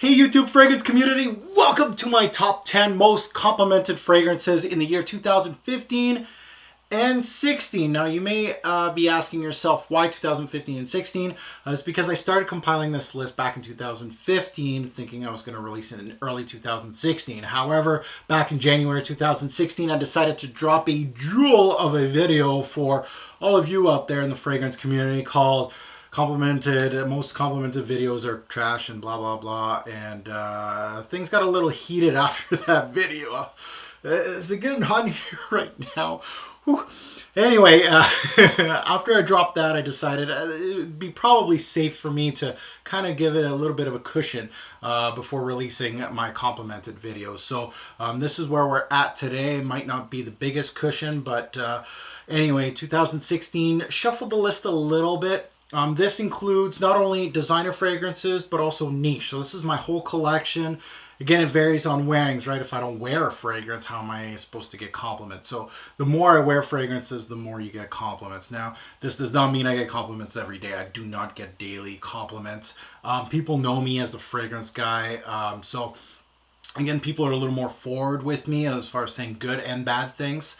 Hey YouTube fragrance community, welcome to my top 10 most complimented fragrances in the year 2015 and 16. Now you may be asking yourself why 2015 and 16. It's because I started compiling this list back in 2015 thinking I was going to release it in early 2016. However, back in January 2016 I decided to drop a jewel of a video for all of you out there in the fragrance community called most complimented videos are trash and blah blah blah, and things got a little heated after that video. Is it getting hot in here right now? Whew. Anyway, after I dropped that, I decided it would be probably safe for me to kind of give it a little bit of a cushion before releasing my complimented videos. So this is where we're at today. It might not be the biggest cushion, but anyway, 2016, shuffled the list a little bit. This includes not only designer fragrances, but also niche. So this is my whole collection. Again, it varies on wearings, right? If I don't wear a fragrance, how am I supposed to get compliments? So the more I wear fragrances, the more you get compliments. Now, this does not mean I get compliments every day. I do not get daily compliments. People know me as the fragrance guy. So again, people are a little more forward with me as far as saying good and bad things.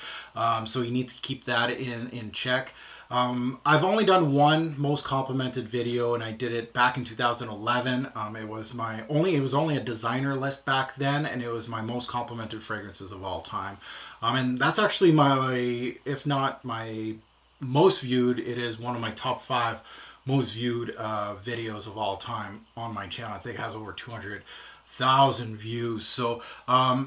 So you need to keep that in check. I've only done one most complimented video, and I did it back in 2011. It was only a designer list back then, and it was my most complimented fragrances of all time. And that's actually if not my most viewed, it is one of my top 5 most viewed videos of all time on my channel. I think it has over 200,000 views, so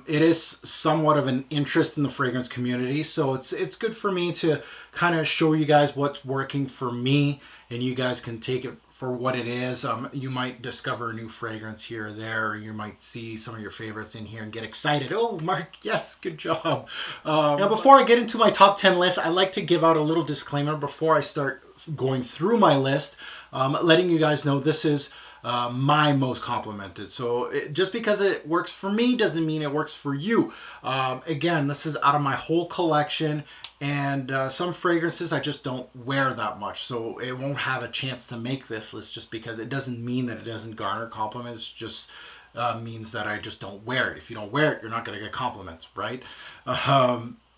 it is somewhat of an interest in the fragrance community, so it's good for me to kind of show you guys what's working for me, and you guys can take it for what it is. You might discover a new fragrance here or there, or you might see some of your favorites in here and get excited. Oh, Mark, yes, good job. Now before I get into my top 10 list, I like to give out a little disclaimer before I start going through my list, letting you guys know this is my most complimented. So just because it works for me doesn't mean it works for you. Again, this is out of my whole collection, and some fragrances I just don't wear that much, so it won't have a chance to make this list just because it doesn't mean that it doesn't garner compliments. It just means that I just don't wear it. If you don't wear it, you're not going to get compliments, right?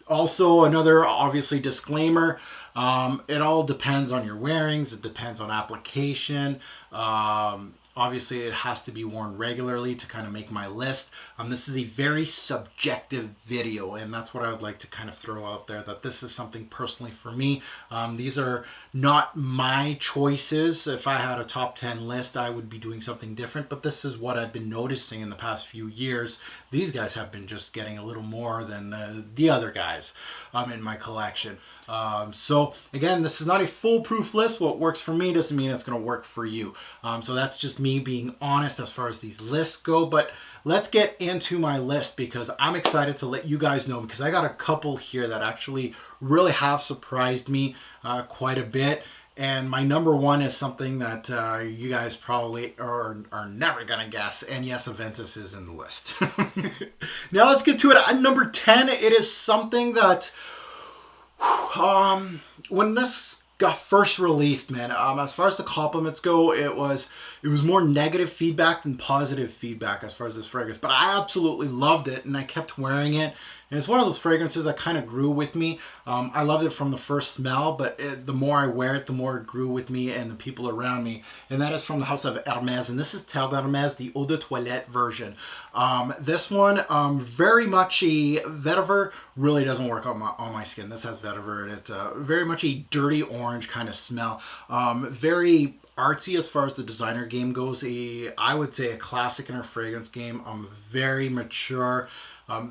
Also, another obviously disclaimer, it all depends on your wearings. It depends on application. Obviously, it has to be worn regularly to kind of make my list. This is a very subjective video, and that's what I would like to kind of throw out there, that this is something personally for me. These are not my choices. If I had a top 10 list, I would be doing something different, but this is what I've been noticing in the past few years. These guys have been just getting a little more than the other guys in my collection. So again, this is not a foolproof list. What works for me doesn't mean it's going to work for you. So that's just me being honest as far as these lists go. But let's get into my list, because I'm excited to let you guys know, because I got a couple here that actually really have surprised me quite a bit. And my number one is something that you guys probably are never going to guess. And yes, Aventus is in the list. Now let's get to it. At number 10, it is something that when this got first released, man, as far as the compliments go, it was more negative feedback than positive feedback as far as this fragrance. But I absolutely loved it, and I kept wearing it. And it's one of those fragrances that kind of grew with me. I loved it from the first smell, but the more I wear it, the more it grew with me and the people around me. And that is from the house of Hermès, and this is Terre d'Hermès, the Eau de Toilette version. This one, very much a vetiver, really doesn't work on my skin. This has vetiver in it. Very much a dirty orange kind of smell. Very artsy as far as the designer game goes. I would say a classic in our fragrance game. Very mature.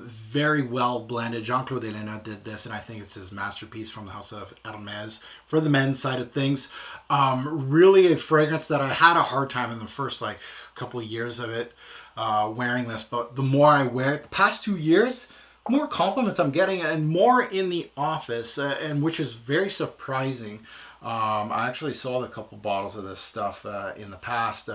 Very well blended. Jean-Claude Elena did this, and I think it's his masterpiece from the house of Hermès for the men's side of things. Really a fragrance that I had a hard time in the first couple of years of it wearing this, but the more I wear it, the past 2 years, more compliments I'm getting, and more in the office, and which is very surprising. I actually sold a couple bottles of this stuff in the past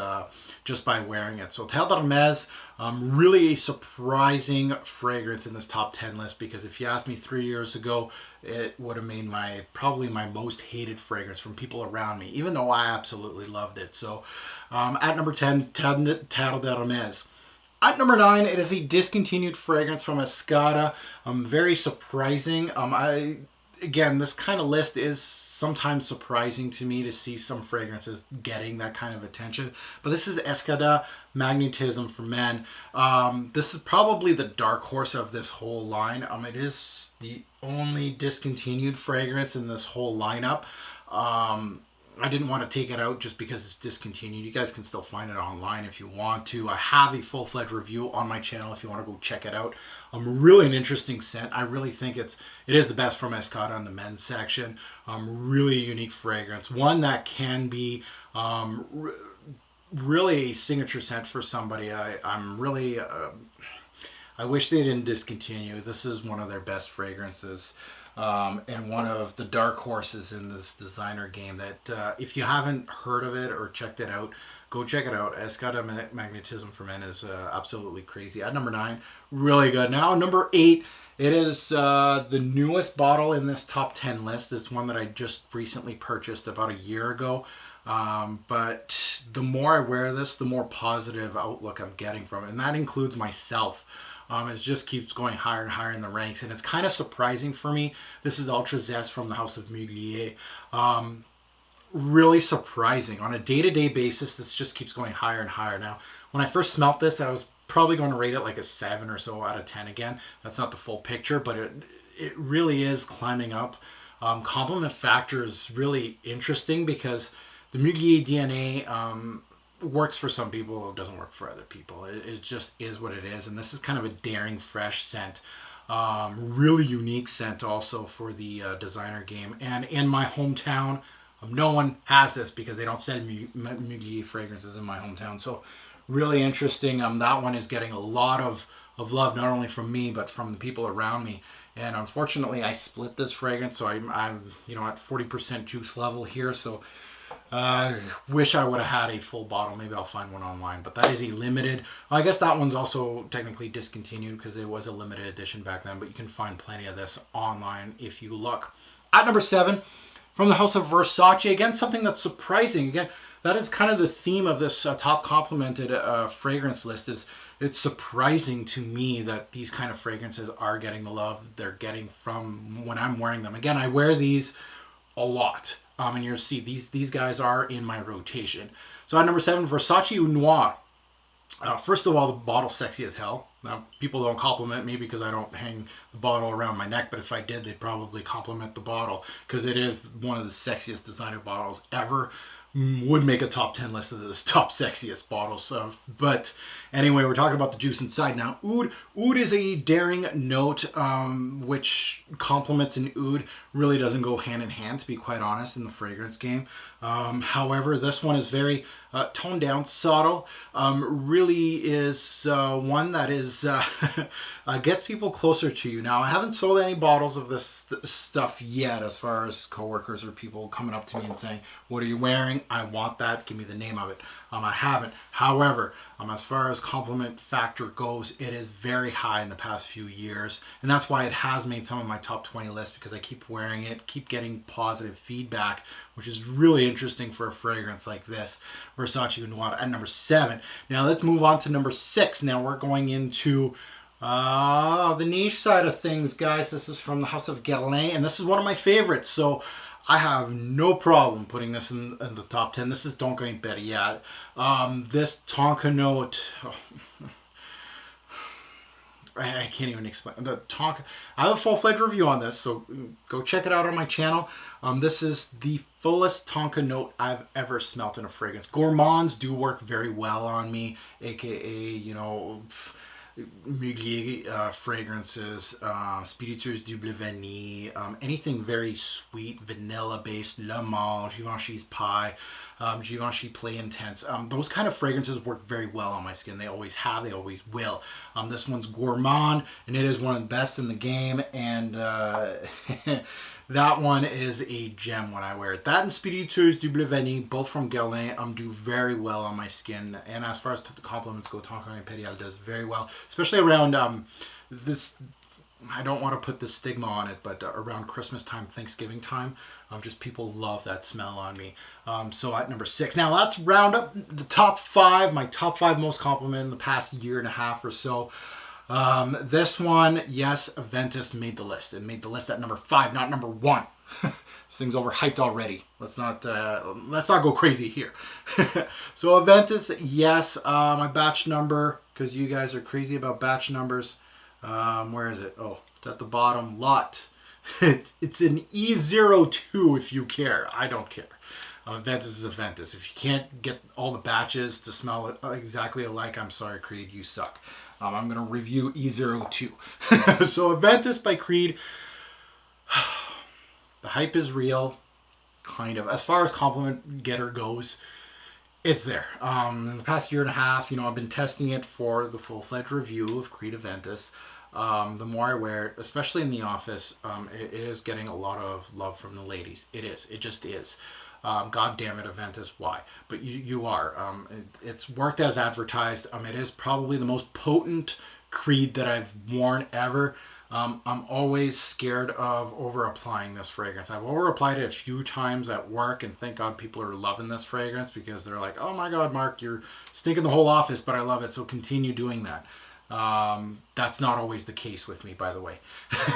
just by wearing it. So Terre d'Hermès, really a surprising fragrance in this top 10 list, because if you asked me 3 years ago, it would have made probably my most hated fragrance from people around me, even though I absolutely loved it. So at number 10, Terre d'Hermès. At number 9, it is a discontinued fragrance from Escada. Very surprising. Again, this kind of list is sometimes surprising to me to see some fragrances getting that kind of attention. But this is Escada Magnetism for Men. This is probably the dark horse of this whole line. It is the only discontinued fragrance in this whole lineup. I didn't want to take it out just because it's discontinued. You guys can still find it online if you want to. I have a full-fledged review on my channel if you want to go check it out. Really an interesting scent. I really think it is the best from Escada in the men's section. Really unique fragrance. One that can be really a signature scent for somebody. I wish they didn't discontinue. This is one of their best fragrances. And one of the dark horses in this designer game that if you haven't heard of it or checked it out, go check it out. Escada Magnetism for Men is absolutely crazy. At number 9, really good. Now number 8, it is the newest bottle in this top 10 list. It's one that I just recently purchased about a year ago. But the more I wear this, the more positive outlook I'm getting from it. And that includes myself. It just keeps going higher and higher in the ranks, and it's kind of surprising for me. This is Ultra Zest from the House of Mugler. Really surprising. On a day-to-day basis, this just keeps going higher and higher. Now, when I first smelt this, I was probably going to rate it like a 7 or so out of 10 again. That's not the full picture, but it really is climbing up. Compliment factor is really interesting because the Mugler DNA works for some people, it doesn't work for other people. It just is what it is, and this is kind of a daring, fresh scent. Really unique scent also for the designer game. And in my hometown, no one has this because they don't sell Mugler fragrances in my hometown. So really interesting. That one is getting a lot of love, not only from me, but from the people around me. And unfortunately, I split this fragrance, so I'm at 40% juice level here, so wish I would have had a full bottle. Maybe I'll find one online, but that is a limited. I guess that one's also technically discontinued because it was a limited edition back then, but you can find plenty of this online if you look. At number 7, from the House of Versace, again, something that's surprising. Again, that is kind of the theme of this top complimented fragrance list. It's surprising to me that these kind of fragrances are getting the love they're getting from when I'm wearing them. Again, I wear these a lot. And you'll see these guys are in my rotation. So at number 7, Versace Noir. First of all, the bottle's sexy as hell. Now, people don't compliment me because I don't hang the bottle around my neck, but if I did, they'd probably compliment the bottle because it is one of the sexiest designer bottles ever. Would make a top 10 list of the top sexiest bottles. But anyway, we're talking about the juice inside now. Oud. Oud is a daring note, which complements an oud really doesn't go hand in hand, to be quite honest, in the fragrance game. However, this one is very toned down, subtle. Really is one that is gets people closer to you. Now, I haven't sold any bottles of this stuff yet, as far as coworkers or people coming up to me and saying, "What are you wearing? I want that. Give me the name of it." I haven't. However, as far as compliment factor goes, it is very high in the past few years, and that's why it has made some of my top 20 lists, because I keep wearing it, keep getting positive feedback, which is really interesting for a fragrance like this. Versace Noir at number 7. Now let's move on to number 6. Now we're going into the niche side of things, guys. This is from the House of Guerlain, and this is one of my favorites, so I have no problem putting this in the top 10. This is Tonka Imperial. This Tonka note, I can't even explain. The Tonka, I have a full-fledged review on this, so go check it out on my channel. This is the fullest Tonka note I've ever smelt in a fragrance. Gourmands do work very well on me, aka, Mugler fragrances, Spiritueuse Double Vanille, anything very sweet, vanilla-based, Le Male, Givenchy's Pie, Givenchy Play Intense. Those kind of fragrances work very well on my skin. They always have, they always will. This one's Gourmand, and it is one of the best in the game, and That one is a gem when I wear it. That and Spiritueuse du Bleu Vanille, both from Guerlain, do very well on my skin. And as far as the compliments go, Tonka Imperial does very well, especially around this. I don't want to put this stigma on it, but around Christmas time, Thanksgiving time, just people love that smell on me. So at number 6. Now let's round up the top 5, my top 5 most complimented in the past year and a half or so. This one, yes, Aventus made the list. It made the list at number 5, not number 1. This thing's overhyped already. Let's not go crazy here. So Aventus, yes, my batch number, because you guys are crazy about batch numbers. Where is it? Oh, it's at the bottom. Lot. It's an E02 if you care. I don't care. Aventus is Aventus. If you can't get all the batches to smell exactly alike, I'm sorry, Creed, you suck. I'm going to review E02. So Aventus by Creed. The hype is real, kind of. As far as compliment getter goes, it's there. In the past year and a half, I've been testing it for the full-fledged review of Creed Aventus. The more I wear it, especially in the office, it is getting a lot of love from the ladies. It is. It just is. God damn it, Aventus, why? But you are. It's worked as advertised. It is probably the most potent Creed that I've worn ever. I'm always scared of over-applying this fragrance. I've over-applied it a few times at work, and thank God people are loving this fragrance because they're like, oh my God, Mark, you're stinking the whole office, but I love it, so continue doing that. That's not always the case with me, by the way.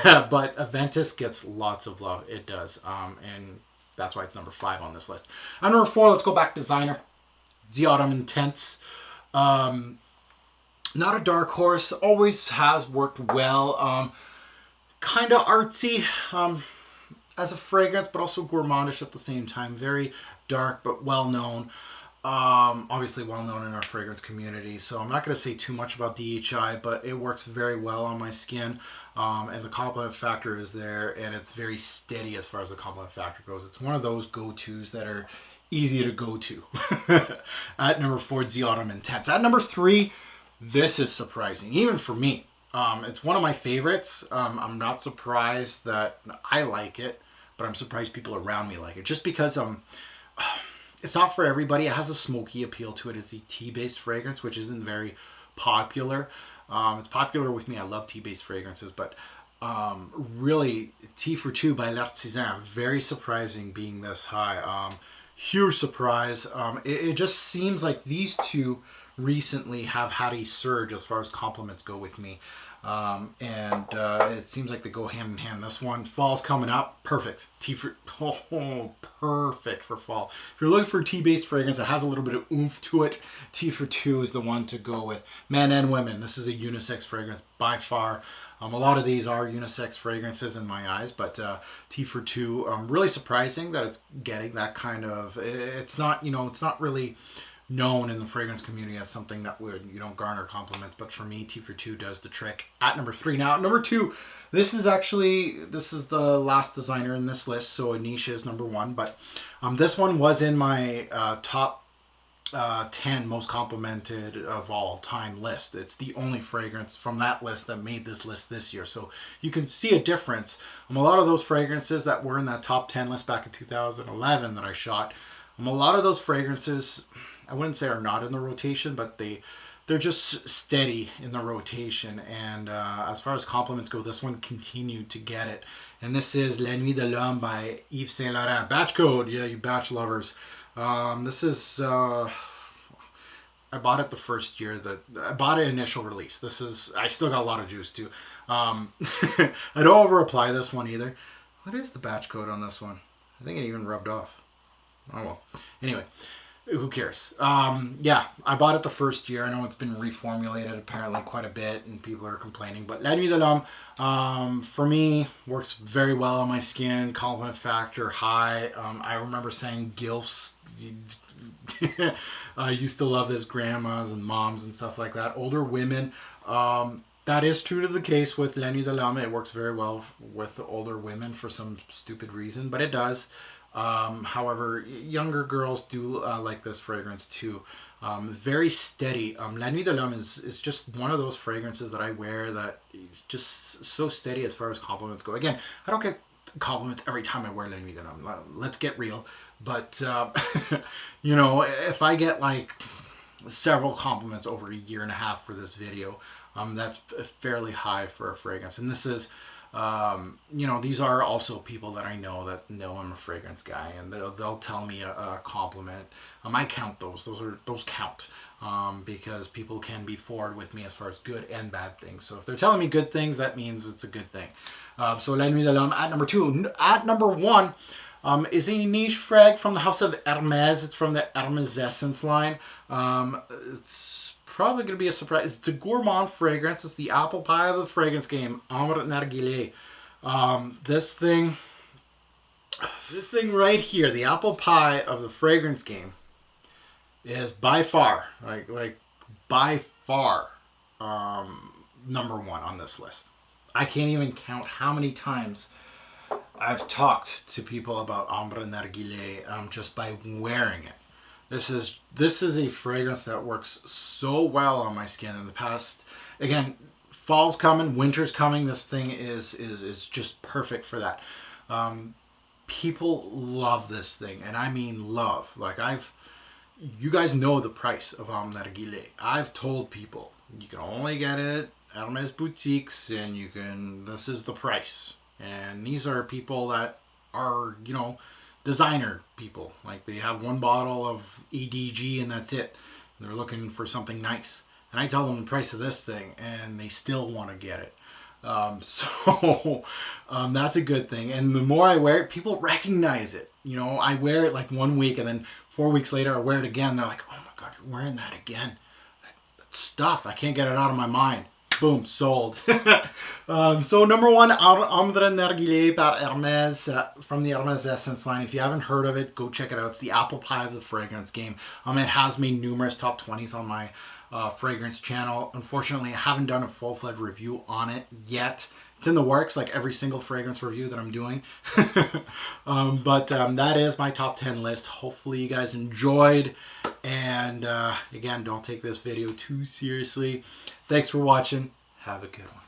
But Aventus gets lots of love. It does. And that's why it's number 5 on this list. At number 4, let's go back designer. The Autumn Intense. Not a dark horse. Always has worked well. Kind of artsy as a fragrance, but also gourmandish at the same time. Very dark, but well known. Obviously well known in our fragrance community, so I'm not going to say too much about DHI, but it works very well on my skin, and the compliment factor is there, and it's very steady as far as the compliment factor goes. It's one of those go-tos that are easy to go to. At number 4, the Autumn Intense. At number 3, this is surprising, even for me. It's one of my favorites. I'm not surprised that I like it, but I'm surprised people around me like it, just because it's not for everybody. It has a smoky appeal to it. It's a tea-based fragrance, which isn't very popular. It's popular with me. I love tea-based fragrances, but really, Tea for Two by L'Artisan, very surprising being this high. Huge surprise. It just seems like these two recently have had a surge as far as compliments go with me. And it seems like they go hand in hand. This one, fall's coming up, perfect. Perfect for fall. If you're looking for a tea-based fragrance that has a little bit of oomph to it, Tea for Two is the one to go with. Men and women, this is a unisex fragrance by far. A lot of these are unisex fragrances in my eyes, but Tea for Two, really surprising that it's getting that kind of. It's not, it's not really known in the fragrance community as something that would, garner compliments, but for me, Tea for Two does the trick. At number 3. Now, at number 2, this is the last designer in this list, so Anisha is number 1, but this one was in my top 10 most complimented of all time list. It's the only fragrance from that list that made this list this year, so you can see a difference. A lot of those fragrances that were in that top 10 list back in 2011 that I shot, a lot of those fragrances, I wouldn't say are not in the rotation, but they're just steady in the rotation. And as far as compliments go, this one continued to get it. And this is La Nuit de l'Homme by Yves Saint Laurent. Batch code, yeah, you batch lovers. This is I bought it the first year I bought it initial release. I still got a lot of juice too. I don't over apply this one either. What is the batch code on this one? I think it even rubbed off. Oh well. Anyway. Who cares? Yeah, I bought it the first year. I know it's been reformulated apparently quite a bit and people are complaining. But La Nuit de l'Homme, for me, works very well on my skin. Compliment factor high. I remember saying gilfs. I used to love this, grandmas and moms and stuff like that. Older women. That is true to the case with La Nuit de l'Homme. It works very well with the older women for some stupid reason, but it does. However, younger girls do like this fragrance too. Very steady. La Nuit de l'Homme is just one of those fragrances that I wear that is just so steady as far as compliments go. Again, I don't get compliments every time I wear L'Ennemi de L'Homme. Let's get real. But, you know, if I get like several compliments over a year and a half for this video, that's fairly high for a fragrance. And this is, you know, these are also people that I know that know I'm a fragrance guy, and they'll tell me a compliment. I count those. Those count. Because people can be forward with me as far as good and bad things. So if they're telling me good things, that means it's a good thing. So L'Ennemi de l'Homme at number 2. At number 1 is a niche frag from the house of Hermes. It's from the Hermes Essence line. It's probably going to be a surprise. It's a gourmand fragrance. It's the apple pie of the fragrance game. Ambre Narguilé. This thing right here, the apple pie of the fragrance game, is by far, by far, number 1 on this list. I can't even count how many times I've talked to people about Ambre Narguilé just by wearing it. This is a fragrance that works so well on my skin. In the past, again, fall's coming, winter's coming. This thing is just perfect for that. People love this thing, and I mean love. Like, you guys know the price of Ambre Narguilé. I've told people you can only get it at Hermes boutiques, and this is the price. And these are people that are, you know, designer people. Like, they have one bottle of EDG and that's it. They're looking for something nice. And I tell them the price of this thing, and they still want to get it. So that's a good thing. And the more I wear it, people recognize it. You know, I wear it like 1 week, and then 4 weeks later I wear it again. They're like, oh my God, you're wearing that again. That stuff, I can't get it out of my mind. Boom, sold. So number 1, Ambre Narguilé par Hermes from the Hermes Essence line. If you haven't heard of it, go check it out. It's the apple pie of the fragrance game. It has made numerous top 20s on my fragrance channel. Unfortunately, I haven't done a full-fledged review on it yet. It's in the works, like every single fragrance review that I'm doing. But that is my top 10 list. Hopefully you guys enjoyed. And again, don't take this video too seriously. Thanks for watching. Have a good one.